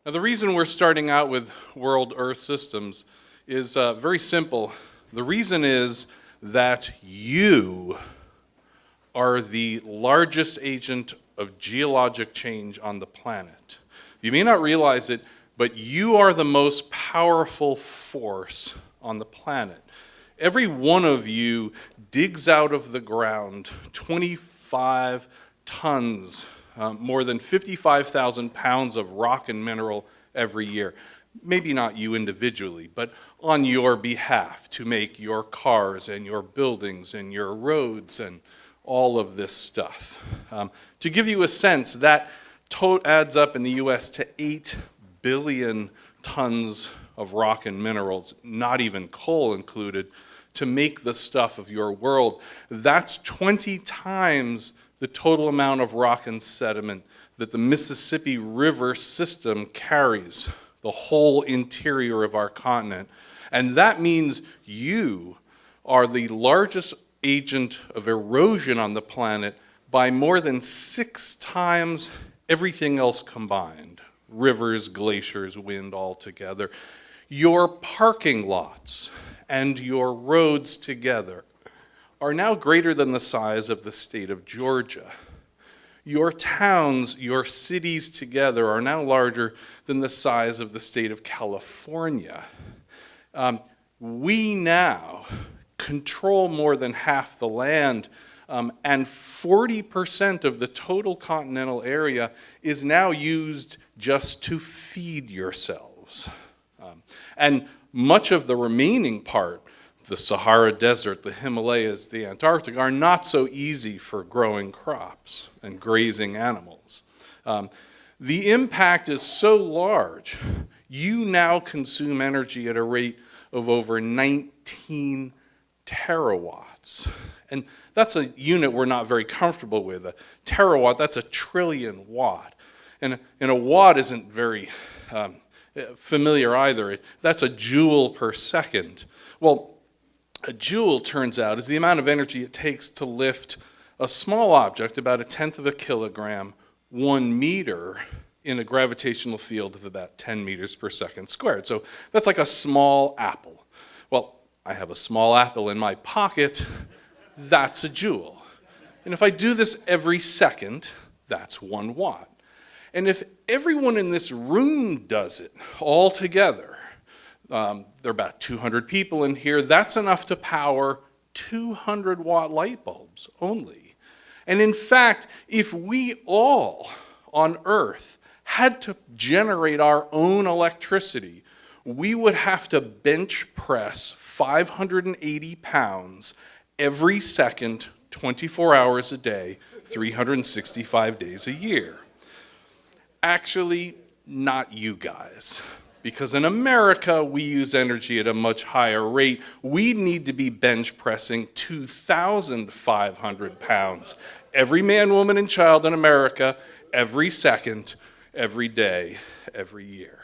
Now, the reason we're starting out with world Earth systems is very simple. The reason is that you are the largest agent of geologic change on the planet. You may not realize it, but you are the most powerful force on the planet. Every one of you digs out of the ground 25 tons, more than 55,000 pounds of rock and mineral every year. Maybe not you individually, but on your behalf to make your cars and your buildings and your roads and all of this stuff. To give you a sense, that adds up in the US to 8 billion tons of rock and minerals, not even coal included, to make the stuff of your world. That's 20 times the total amount of rock and sediment that the Mississippi River system carries, the whole interior of our continent. And that means you are the largest agent of erosion on the planet by more than 6 times everything else combined. Rivers, glaciers, wind all together. Your parking lots and your roads together are now greater than the size of the state of Georgia. Your towns, your cities together are now larger than the size of the state of California. We now control more than half the land, and 40% of the total continental area is now used just to feed yourselves. And much of the remaining part, the Sahara Desert, the Himalayas, the Antarctic, are not so easy for growing crops and grazing animals. The impact is so large, you now consume energy at a rate of over 19 terawatts. And that's a unit we're not very comfortable with. A terawatt, that's a trillion watt. And a watt isn't very familiar either. That's a joule per second. Well, a joule, turns out, is the amount of energy it takes to lift a small object, about 1/10 of a kilogram, 1 meter, in a gravitational field of about 10 meters per second squared. So that's like a small apple. Well, I have a small apple in my pocket, that's a joule. And if I do this every second, that's 1 watt. And if everyone in this room does it all together, there are about 200 people in here, that's enough to power 200-watt light bulbs only. And in fact, if we all on Earth had to generate our own electricity, we would have to bench press 580 pounds every second, 24 hours a day, 365 days a year. Actually, not you guys. Because in America, we use energy at a much higher rate. We need to be bench pressing 2,500 pounds. Every man, woman, and child in America, every second, every day, every year.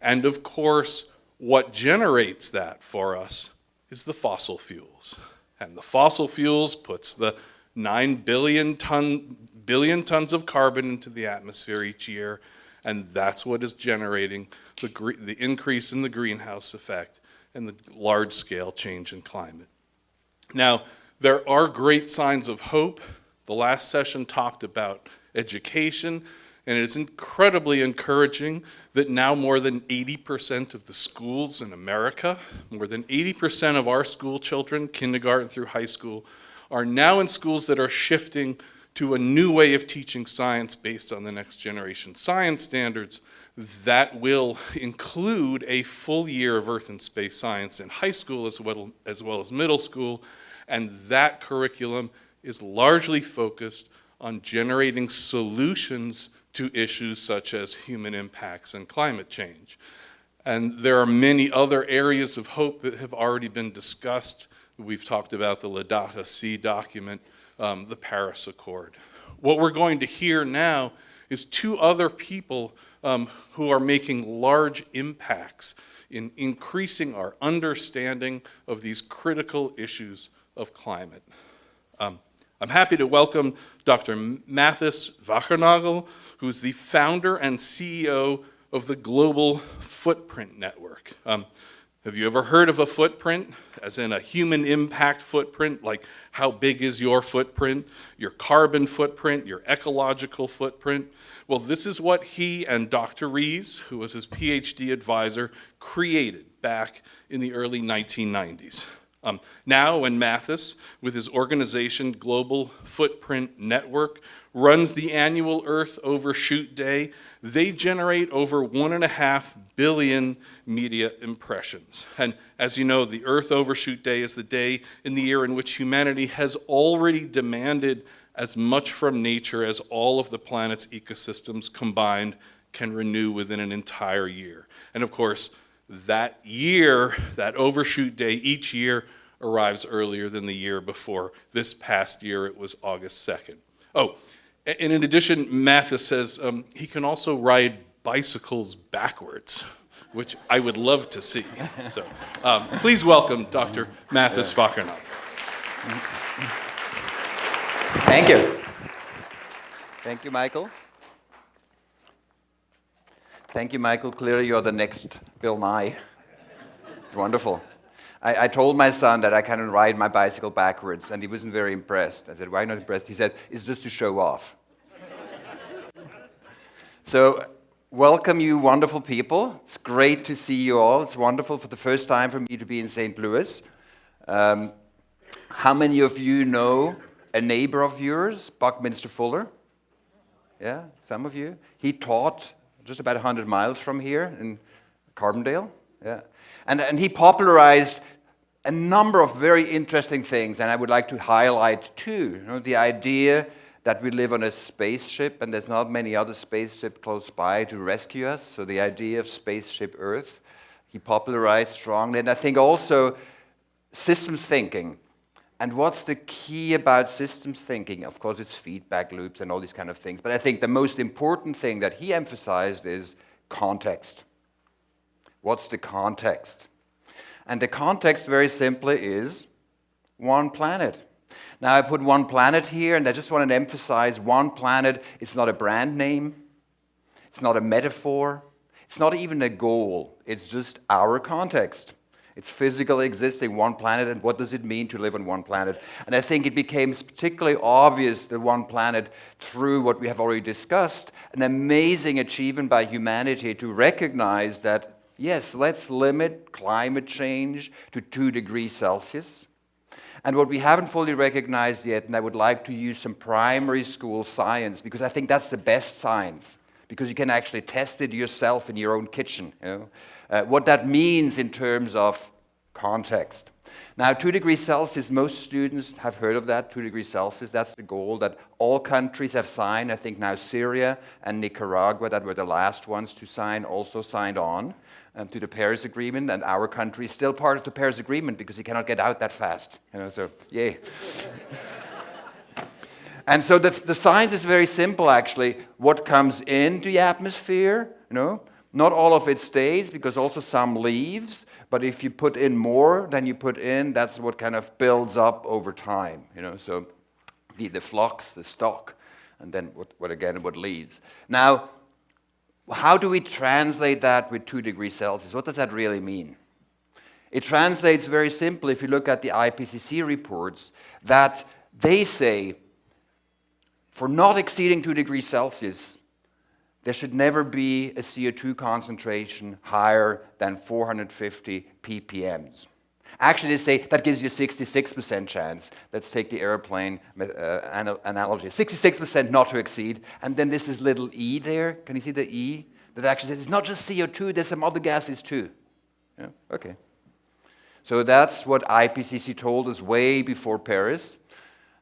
And of course, what generates that for us is the fossil fuels. And the fossil fuels puts the 9 billion tons of carbon into the atmosphere each year, and that's what is generating the increase in the greenhouse effect and the large-scale change in climate. Now, there are great signs of hope. The last session talked about education, and it's incredibly encouraging that now more than 80% of the schools in America, more than 80% of our school children, kindergarten through high school, are now in schools that are shifting to a new way of teaching science based on the next generation science standards that will include a full year of Earth and space science in high school as well as middle school, and that curriculum is largely focused on generating solutions to issues such as human impacts and climate change. And there are many other areas of hope that have already been discussed. We've talked about the Laudato Si document, the Paris Accord. What we're going to hear now is 2 other people who are making large impacts in increasing our understanding of these critical issues of climate. I'm happy to welcome Dr. Mathis Wackernagel, who's the founder and CEO of the Global Footprint Network. Have you ever heard of a footprint, as in a human impact footprint, like how big is your footprint, your carbon footprint, your ecological footprint? Well, this is what he and Dr. Rees, who was his Ph.D. advisor, created back in the early 1990s. Now, when Mathis, with his organization Global Footprint Network, runs the annual Earth Overshoot Day, they generate over 1.5 billion media impressions. And as you know, the Earth Overshoot Day is the day in the year in which humanity has already demanded as much from nature as all of the planet's ecosystems combined can renew within an entire year. And of course, that year, that Overshoot Day each year arrives earlier than the year before. This past year, it was August 2nd. Oh, and in addition, Mathis says he can also ride bicycles backwards, which I would love to see. So please welcome Dr. Mathis Wackernagel. Thank you. Thank you, Michael. Thank you, Michael. Clearly, you're the next Bill Nye. It's wonderful. I told my son that I can ride my bicycle backwards, and he wasn't very impressed. I said, why not impressed? He said, it's just to show off. So, welcome you wonderful people. It's great to see you all. It's wonderful for the first time for me to be in St. Louis. How many of you know a neighbor of yours, Buckminster Fuller? Yeah, some of you. He taught just about 100 miles from here in Carbondale. Yeah. And he popularized a number of very interesting things, and I would like to highlight two. You know, the idea that we live on a spaceship, and there's not many other spaceships close by to rescue us, so the idea of Spaceship Earth, he popularized strongly. And I think also systems thinking. And what's the key about systems thinking? Of course, it's feedback loops and all these kind of things, but I think the most important thing that he emphasized is context. What's the context? And the context, very simply, is one planet. Now, I put one planet here, and I just want to emphasize one planet. It's not a brand name. It's not a metaphor. It's not even a goal. It's just our context. It's physically existing, one planet, and what does it mean to live on one planet? And I think it became particularly obvious, the one planet, through what we have already discussed, an amazing achievement by humanity to recognize that, yes, let's limit climate change to 2 degrees Celsius. And what we haven't fully recognized yet, and I would like to use some primary school science, because I think that's the best science, because you can actually test it yourself in your own kitchen. You know? What that means in terms of context. Now, 2 degrees Celsius, most students have heard of that, 2 degrees Celsius. That's the goal that all countries have signed. I think now Syria and Nicaragua, that were the last ones to sign, also signed on to the Paris Agreement, and our country is still part of the Paris Agreement because you cannot get out that fast. You know, so yay. And so the science is very simple, actually. What comes into the atmosphere, you know, not all of it stays because also some leaves, but if you put in more than you put in, that's what kind of builds up over time, you know, so the flux, the stock, and then what leaves. Now, how do we translate that with 2 degrees Celsius? What does that really mean? It translates very simply, if you look at the IPCC reports, that they say for not exceeding 2 degrees Celsius, there should never be a CO2 concentration higher than 450 ppms. Actually, they say that gives you a 66% chance. Let's take the airplane analogy. 66% not to exceed. And then this is little e there. Can you see the e? That actually says it's not just CO2, there's some other gases too. Yeah? Okay. So that's what IPCC told us way before Paris.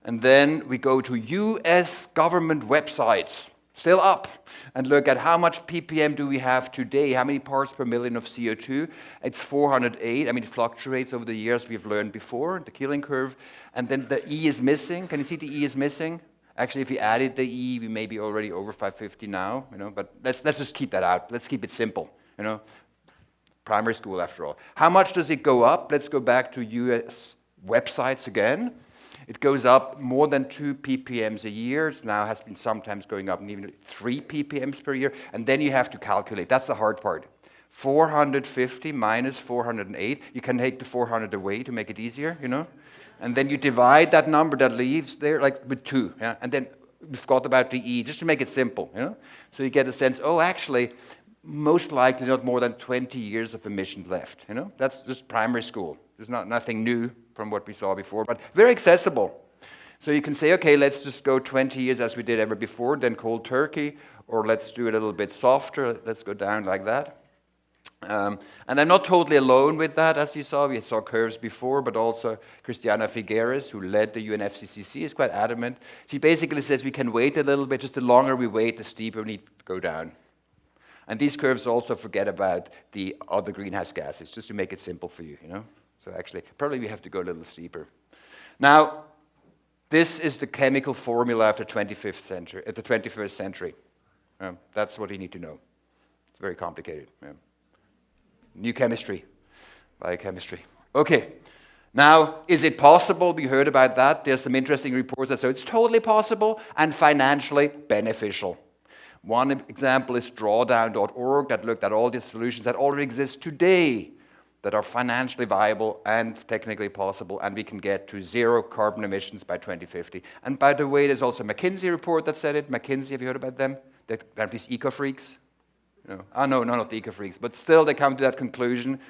And then we go to US government websites, still up, and look at how much ppm do we have today, how many parts per million of CO2. It's 408. I mean, it fluctuates over the years, we've learned before, the Keeling curve. And then the E is missing. Can you see the E is missing? Actually, if you added the E, we may be already over 550 now, you know, but let's just keep that out. Let's keep it simple, you know. Primary school, after all. How much does it go up? Let's go back to US websites again. It goes up more than 2 ppms a year. It now has been sometimes going up even 3 ppms per year. And then you have to calculate. That's the hard part. 450 minus 408. You can take the 400 away to make it easier, you know? And then you divide that number that leaves there like with 2. Yeah? And then we forgot about the E, just to make it simple. You know? So you get a sense, oh, actually, most likely not more than 20 years of emissions left. You know? That's just primary school. There's nothing new from what we saw before, but very accessible. So you can say, okay, let's just go 20 years as we did ever before, then cold turkey, or let's do it a little bit softer. Let's go down like that. And I'm not totally alone with that, as you saw. We saw curves before, but also Christiana Figueres, who led the UNFCCC, is quite adamant. She basically says we can wait a little bit. Just the longer we wait, the steeper we need to go down. And these curves also forget about the other greenhouse gases, just to make it simple for you, you know? So actually, probably we have to go a little steeper. Now, this is the chemical formula of the 21st century. That's what you need to know. It's very complicated. Yeah. New chemistry, biochemistry. Okay, now, is it possible? We heard about that. There's some interesting reports that say it's totally possible and financially beneficial. One example is drawdown.org that looked at all the solutions that already exist today that are financially viable and technically possible, and we can get to 0 carbon emissions by 2050. And by the way, there's also a McKinsey report that said it. McKinsey, have you heard about them? They're these eco-freaks. No, not the eco-freaks, but still they come to that conclusion.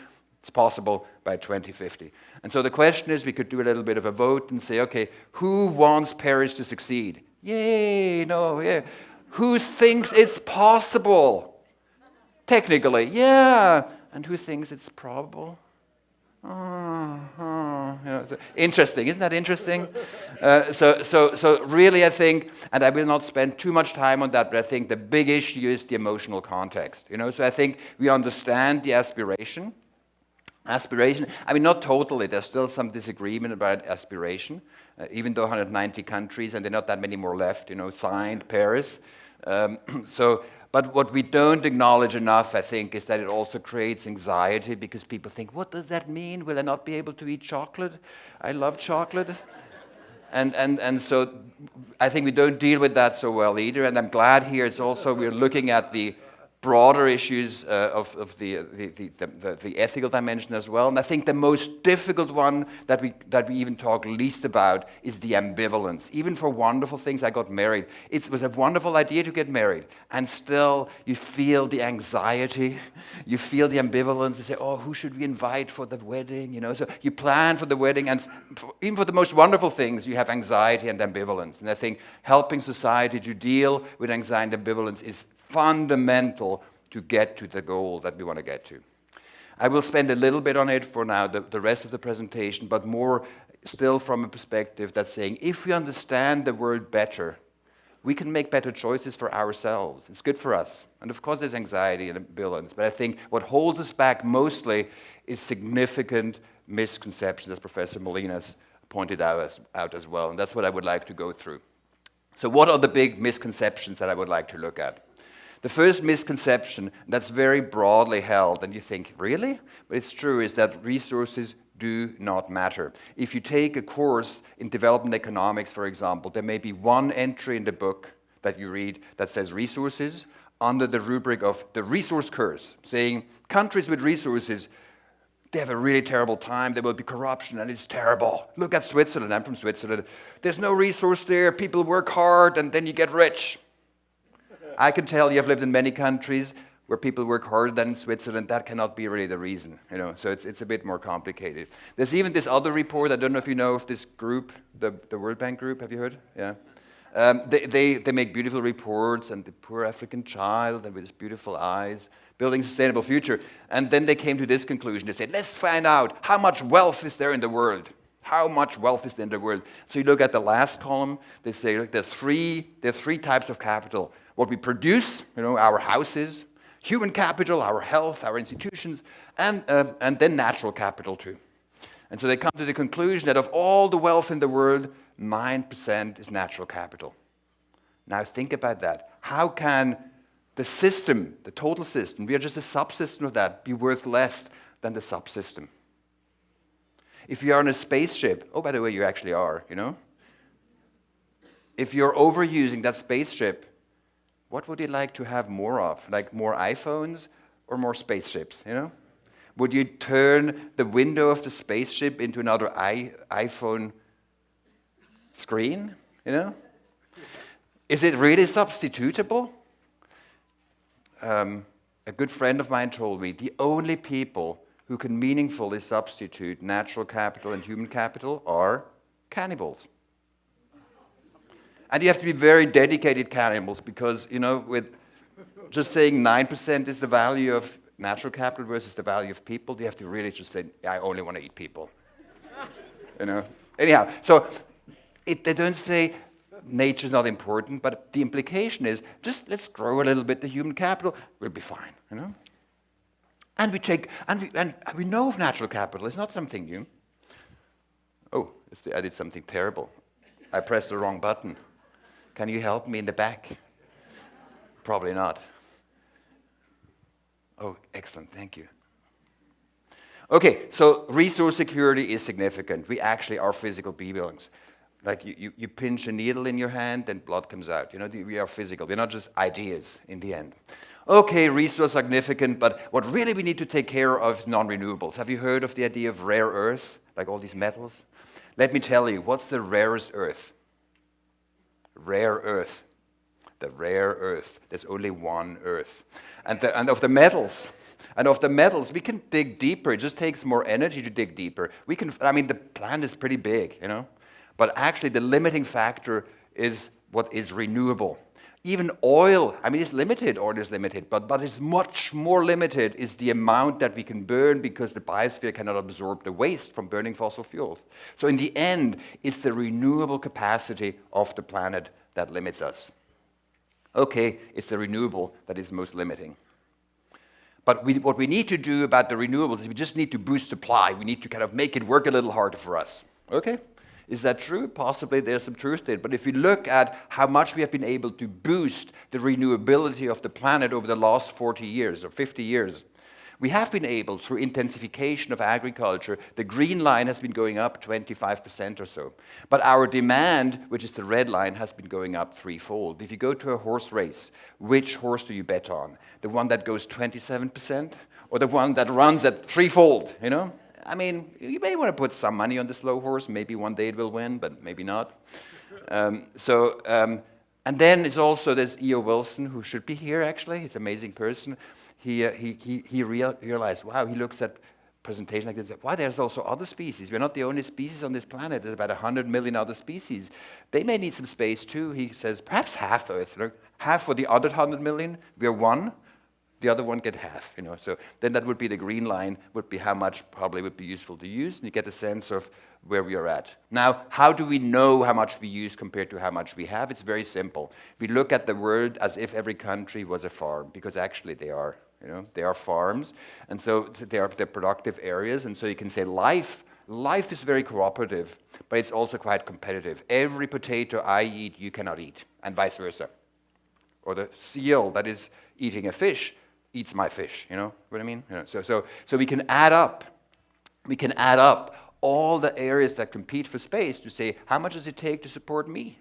It's possible by 2050. And so the question is, we could do a little bit of a vote and say, okay, who wants Paris to succeed? Yay, no, yeah. Who thinks it's possible? Technically, yeah. And who thinks it's probable? So interesting, isn't that interesting? So really I think, and I will not spend too much time on that, but I think the big issue is the emotional context. So I think we understand the aspiration. I mean, not totally. There's still some disagreement about aspiration, even though 190 countries, and there are not that many more left, signed Paris. But what we don't acknowledge enough, I think, is that it also creates anxiety because people think, what does that mean? Will I not be able to eat chocolate? I love chocolate. And so I think we don't deal with that so well either. And I'm glad here it's also we're looking at the broader issues of the ethical dimension as well. And I think the most difficult one that we even talk least about is the ambivalence. Even for wonderful things, I got married. It was a wonderful idea to get married. And still, you feel the anxiety. You feel the ambivalence. You say, oh, who should we invite for the wedding? So you plan for the wedding. And even for the most wonderful things, you have anxiety and ambivalence. And I think helping society to deal with anxiety and ambivalence is fundamental to get to the goal that we want to get to. I will spend a little bit on it for now, the rest of the presentation, but more still from a perspective that's saying if we understand the world better, we can make better choices for ourselves. It's good for us. And of course there's anxiety and ambivalence, but I think what holds us back mostly is significant misconceptions, as Professor Molinas pointed out as well, and that's what I would like to go through. So what are the big misconceptions that I would like to look at? The first misconception that's very broadly held, and you think, really? But it's true, is that resources do not matter. If you take a course in development economics, for example, there may be one entry in the book that you read that says resources under the rubric of the resource curse, saying countries with resources, they have a really terrible time, there will be corruption, and it's terrible. Look at Switzerland, I'm from Switzerland. There's no resource there, people work hard, and then you get rich. I can tell you I've lived in many countries where people work harder than in Switzerland. That cannot be really the reason, So it's a bit more complicated. There's even this other report. I don't know if you know of this group, the World Bank group. Have you heard? Yeah. They make beautiful reports, and the poor African child, and with his beautiful eyes, building a sustainable future. And then they came to this conclusion. They said, let's find out how much wealth is there in the world. How much wealth is there in the world? So you look at the last column. They say, look, there are three types of capital. What we produce, our houses, human capital, our health, our institutions, and then natural capital too. And so they come to the conclusion that of all the wealth in the world, 9% is natural capital. Now think about that. How can the system, the total system, we are just a subsystem of that, be worth less than the subsystem? If you are on a spaceship, oh, by the way, you actually are, if you're overusing that spaceship, what would you like to have more of? Like more iPhones or more spaceships, you know? Would you turn the window of the spaceship into another iPhone screen, you know? Is it really substitutable? A good friend of mine told me the only people who can meaningfully substitute natural capital and human capital are cannibals. And you have to be very dedicated cannibals because, you know, with just saying 9% is the value of natural capital versus the value of people, you have to really just say, I only want to eat people. You know? Anyhow, so they don't say nature's not important, but the implication is just let's grow a little bit the human capital, we'll be fine, you know? And we know of natural capital, it's not something new. Oh, I did something terrible. I pressed the wrong button. Can you help me in the back? Probably not. Oh, excellent, thank you. Okay, so resource security is significant. We actually are physical beings. Like you pinch a needle in your hand and blood comes out. You know, we are physical. We're not just ideas in the end. Okay, resource significant, but what really we need to take care of is non-renewables. Have you heard of the idea of rare earth, like all these metals? Let me tell you, what's the rarest earth? Rare earth. The rare earth. There's only one earth. And of the metals, we can dig deeper. It just takes more energy to dig deeper. The planet is pretty big, you know? But actually the limiting factor is what is renewable. Even oil, it's limited, oil is limited, but it's much more limited is the amount that we can burn because the biosphere cannot absorb the waste from burning fossil fuels. So in the end, it's the renewable capacity of the planet that limits us. Okay, it's the renewable that is most limiting. But what we need to do about the renewables is we just need to boost supply. We need to kind of make it work a little harder for us. Okay? Is that true? Possibly there's some truth to it. But if we look at how much we have been able to boost the renewability of the planet over the last 40 years or 50 years, we have been able, through intensification of agriculture, the green line has been going up 25% or so. But our demand, which is the red line, has been going up threefold. If you go to a horse race, which horse do you bet on? The one that goes 27% or the one that runs at threefold, you know? You may want to put some money on the slow horse. Maybe one day it will win, but maybe not. And then there's E.O. Wilson, who should be here, actually. He's an amazing person. He realized, wow, he looks at presentation like this, wow, there's also other species. We're not the only species on this planet. There's about 100 million other species. They may need some space, too. He says, perhaps half Earth. Half for the other 100 million. We're one. The other one get half, you know. So then that would be the green line, would be how much probably would be useful to use, and you get a sense of where we are at. Now, how do we know how much we use compared to how much we have? It's very simple. We look at the world as if every country was a farm, because actually they are, you know. They are farms, and so they're productive areas, and so you can say life is very cooperative, but it's also quite competitive. Every potato I eat, you cannot eat, and vice versa. Or the seal that is eating a fish eats my fish, you know what I mean? You know, so we can add up all the areas that compete for space to say, how much does it take to support me?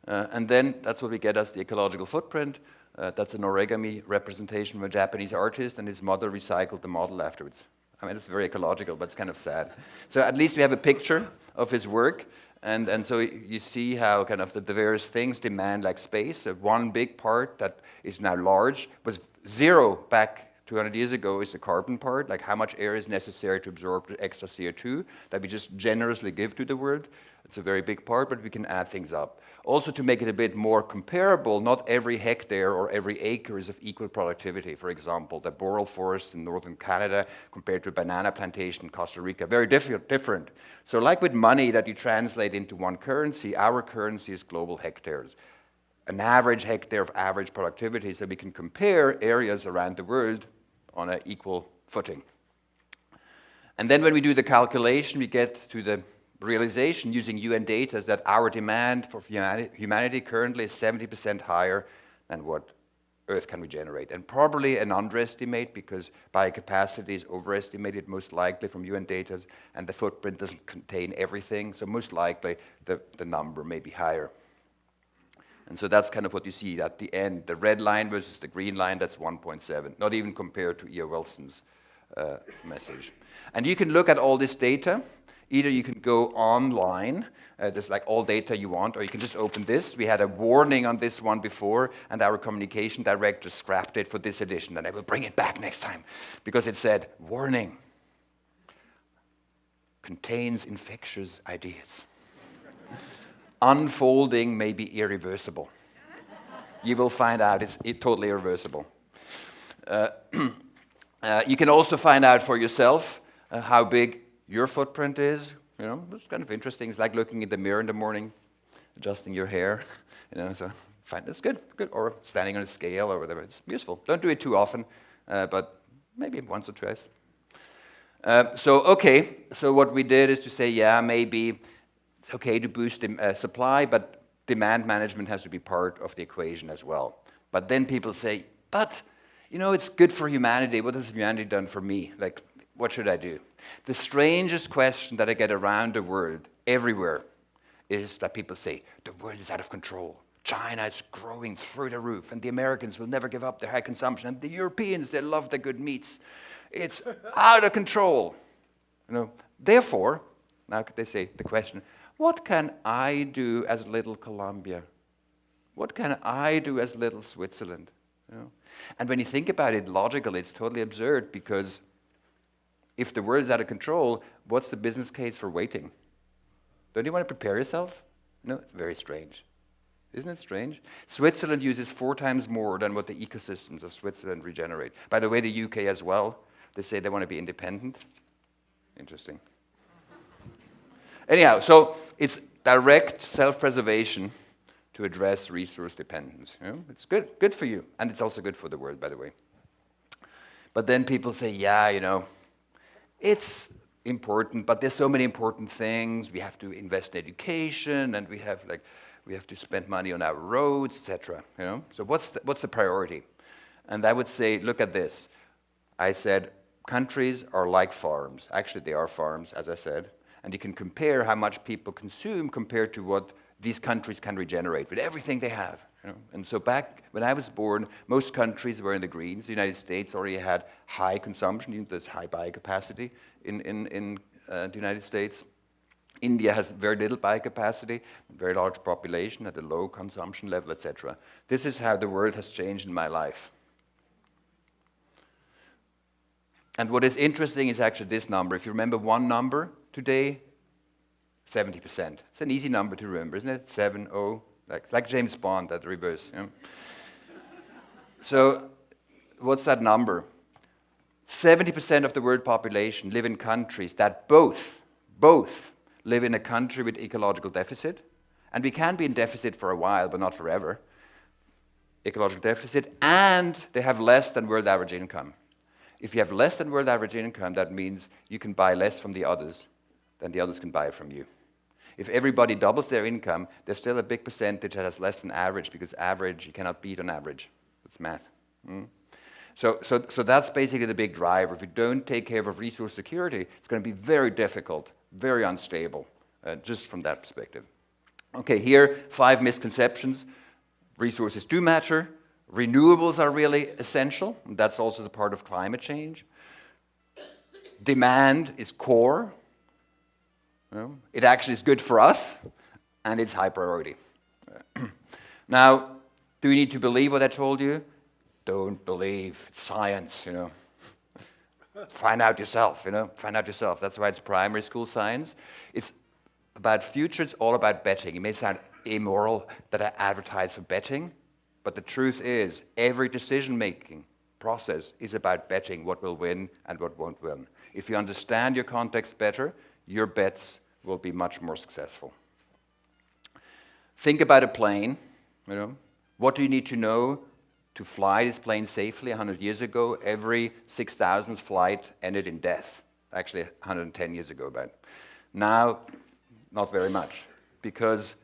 And then that's what we get as the ecological footprint. That's an origami representation of a Japanese artist, and his mother recycled the model afterwards. It's very ecological, but it's kind of sad. So at least we have a picture of his work. And so you see how kind of the various things demand like space. One big part that is now large was zero back 200 years ago is the carbon part, like how much air is necessary to absorb the extra CO2 that we just generously give to the world. It's a very big part, but we can add things up. Also, to make it a bit more comparable, not every hectare or every acre is of equal productivity. For example, the boreal forest in northern Canada compared to a banana plantation in Costa Rica, very different. So like with money that you translate into one currency, our currency is global hectares. An average hectare of average productivity, so we can compare areas around the world on an equal footing. And then when we do the calculation, we get to the realization using UN data is that our demand for humanity currently is 70% higher than what Earth can regenerate. And probably an underestimate, because biocapacity is overestimated most likely from UN data, and the footprint doesn't contain everything, so most likely the number may be higher. And so that's kind of what you see at the end. The red line versus the green line, that's 1.7, not even compared to E.O. Wilson's message. And you can look at all this data. Either you can go online, there's like all data you want, or you can just open this. We had a warning on this one before, and our communication director scrapped it for this edition, and I will bring it back next time, because it said, warning, contains infectious ideas. Unfolding may be irreversible. You will find out it's totally irreversible. You can also find out for yourself how big your footprint is. You know, it's kind of interesting. It's like looking in the mirror in the morning, adjusting your hair. You know, so find it's good. Or standing on a scale or whatever. It's useful. Don't do it too often, but maybe once or twice. So what we did is to say, yeah, maybe it's okay to boost supply, but demand management has to be part of the equation as well. But then people say, but, you know, it's good for humanity. What has humanity done for me? Like, what should I do? The strangest question that I get around the world, everywhere, is that people say, the world is out of control. China is growing through the roof, and the Americans will never give up their high consumption, and the Europeans, they love the good meats. It's out of control. You know, therefore, now they say the question, what can I do as little Colombia? What can I do as little Switzerland? You know? And when you think about it logically, it's totally absurd, because if the world is out of control, what's the business case for waiting? Don't you want to prepare yourself? No, it's very strange. Isn't it strange? Switzerland uses 4 times more than what the ecosystems of Switzerland regenerate. By the way, the UK as well. They say they want to be independent. Interesting. Anyhow, so it's direct self-preservation to address resource dependence. You know? It's good for you. And it's also good for the world, by the way. But then people say, yeah, you know, it's important, but there's so many important things. We have to invest in education, and we have to spend money on our roads, etc. You know? So what's the priority? And I would say, look at this. I said countries are like farms. Actually, they are farms, as I said. And you can compare how much people consume compared to what these countries can regenerate with everything they have. You know? And so back when I was born, most countries were in the greens. The United States already had high consumption. There's high biocapacity in the United States. India has very little biocapacity, very large population at a low consumption level, etc. This is how the world has changed in my life. And what is interesting is actually this number. If you remember one number today, 70%. It's an easy number to remember, isn't it? 7-0, like James Bond at the reverse. You know? So what's that number? 70% of the world population live in countries that both live in a country with ecological deficit. And we can be in deficit for a while, but not forever. Ecological deficit, and they have less than world average income. If you have less than world average income, that means you can buy less from the others than the others can buy from you. If everybody doubles their income, there's still a big percentage that has less than average, because average, you cannot beat on average. That's math. So that's basically the big driver. If you don't take care of resource security, it's going to be very difficult, very unstable, just from that perspective. Okay, here, 5 misconceptions. Resources do matter. Renewables are really essential. And that's also the part of climate change. Demand is core. You know, it actually is good for us, and it's high priority. Now, do you need to believe what I told you? Don't believe. It's science, you know. Find out yourself, you know. Find out yourself. That's why it's primary school science. It's about future. It's all about betting. It may sound immoral that I advertise for betting, but the truth is every decision-making process is about betting what will win and what won't win. If you understand your context better, your bets will be much more successful. Think about a plane. You know, what do you need to know to fly this plane safely? 100 years ago, every 6,000th flight ended in death. Actually, 110 years ago, about. Now, not very much, because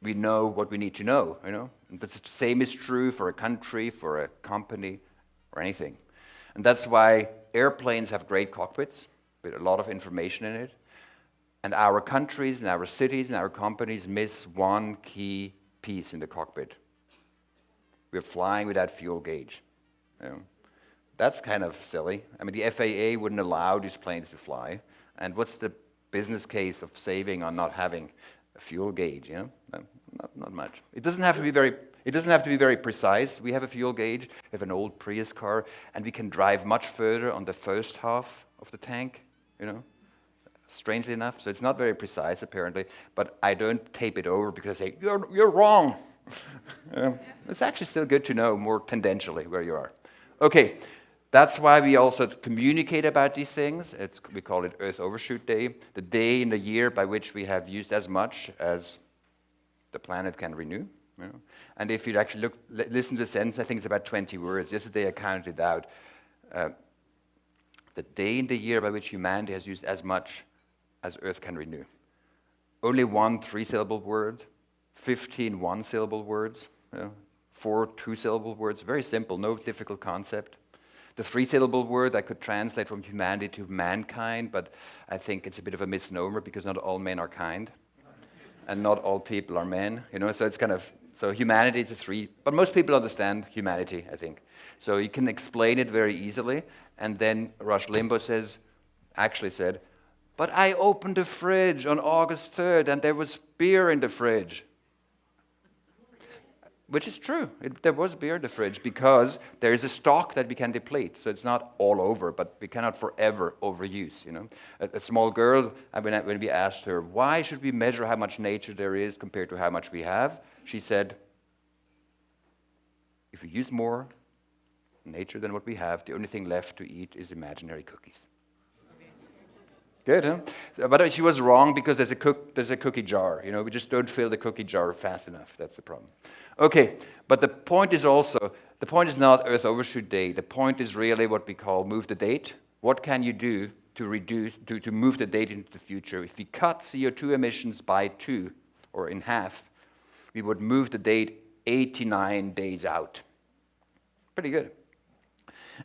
we know what we need to know. You know, And the same is true for a country, for a company, or anything. And that's why airplanes have great cockpits with a lot of information in it. And our countries and our cities and our companies miss one key piece in the cockpit. We're flying without fuel gauge. You know? That's kind of silly. I mean, the FAA wouldn't allow these planes to fly. And what's the business case of saving on not having a fuel gauge? You know, not much. It doesn't have to be very precise. We have a fuel gauge. We have an old Prius car, and we can drive much further on the first half of the tank. You know, strangely enough. So it's not very precise apparently. But I don't tape it over because I say you're wrong. It's actually still good to know more tendentially where you are. Okay. That's why we also communicate about these things. We call it Earth Overshoot Day, the day in the year by which we have used as much as the planet can renew. You know? And if you actually listen to the sentence, I think it's about 20 words. Yesterday I counted it out. The day in the year by which humanity has used as much as Earth can renew. Only 1 3-syllable word, 15 1-syllable words, you know, 4 2-syllable words. Very simple, no difficult concept. The 3-syllable word I could translate from humanity to mankind, but I think it's a bit of a misnomer because not all men are kind, and not all people are men. You know, so it's kind of humanity is a 3, but most people understand humanity, I think. So you can explain it very easily, and then Rush Limbaugh actually said, "But I opened the fridge on August 3rd, and there was beer in the fridge." Which is true. There was beer in the fridge because there is a stock that we can deplete. So it's not all over, but we cannot forever overuse. You know, a small girl, when we asked her, why should we measure how much nature there is compared to how much we have? She said, if we use more nature than what we have, the only thing left to eat is imaginary cookies. Good, huh? But she was wrong because there's a cookie jar. You know, we just don't fill the cookie jar fast enough. That's the problem. Okay, but the point is not Earth Overshoot Day. The point is really what we call move the date. What can you do to move the date into the future? If we cut CO2 emissions by 2 or in half, we would move the date 89 days out. Pretty good.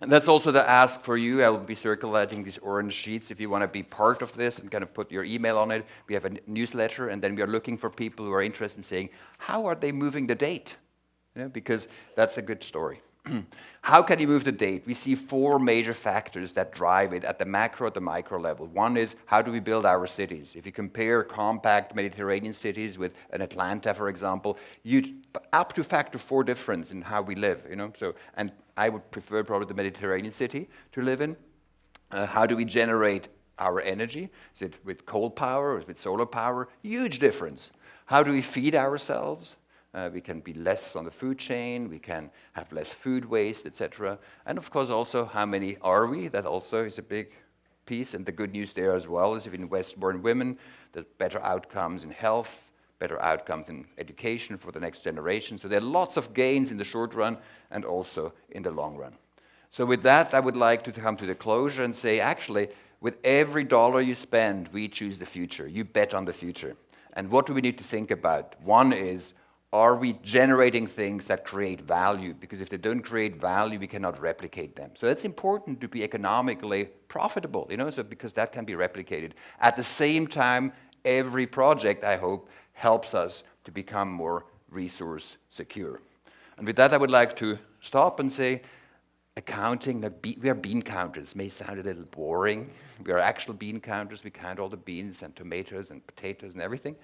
And that's also the ask for you. I'll be circulating these orange sheets if you want to be part of this and kind of put your email on it. We have a newsletter, and then we are looking for people who are interested in saying, how are they moving the date? You know, because that's a good story. How can you move the date? We see 4 major factors that drive it at the macro, at the micro level. One is, how do we build our cities? If you compare compact Mediterranean cities with an Atlanta, for example, up to factor 4 difference in how we live. You know, and I would prefer probably the Mediterranean city to live in. How do we generate our energy? Is it with coal power or with solar power? Huge difference. How do we feed ourselves? We can be less on the food chain, we can have less food waste, etc. And of course also, how many are we? That also is a big piece. And the good news there as well is if you invest more in women, there's better outcomes in health, better outcomes in education for the next generation. So there are lots of gains in the short run and also in the long run. So with that, I would like to come to the closure and say, actually, with every dollar you spend, we choose the future. You bet on the future. And what do we need to think about? One is, are we generating things that create value? Because if they don't create value, we cannot replicate them. So it's important to be economically profitable, you know, so because that can be replicated. At the same time, every project, I hope, helps us to become more resource secure. And with that, I would like to stop and say, accounting, we are bean counters. May sound a little boring. We are actual bean counters. We count all the beans and tomatoes and potatoes and everything.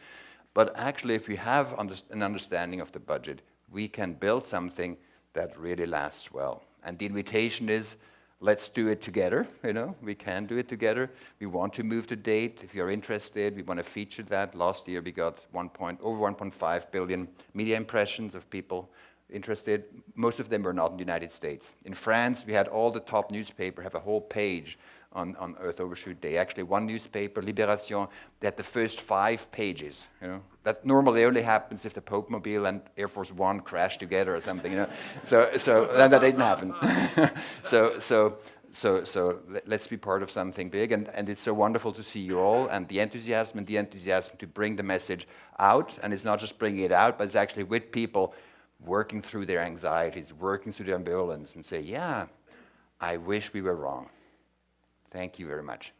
But actually, if we have an understanding of the budget, we can build something that really lasts well. And the invitation is, let's do it together. You know, we can do it together. We want to move the date. If you're interested, we want to feature that. Last year, we got over 1.5 billion media impressions of people interested. Most of them were not in the United States. In France, we had all the top newspapers have a whole page on Earth Overshoot Day. Actually, one newspaper, Libération, they had the first 5 pages. You know, that normally only happens if the Pope Mobile and Air Force One crash together or something. You know, so that didn't happen. So let's be part of something big, and it's so wonderful to see you all and the enthusiasm to bring the message out. And it's not just bringing it out, but it's actually with people working through their anxieties, working through their ambivalence, and say, yeah, I wish we were wrong. Thank you very much.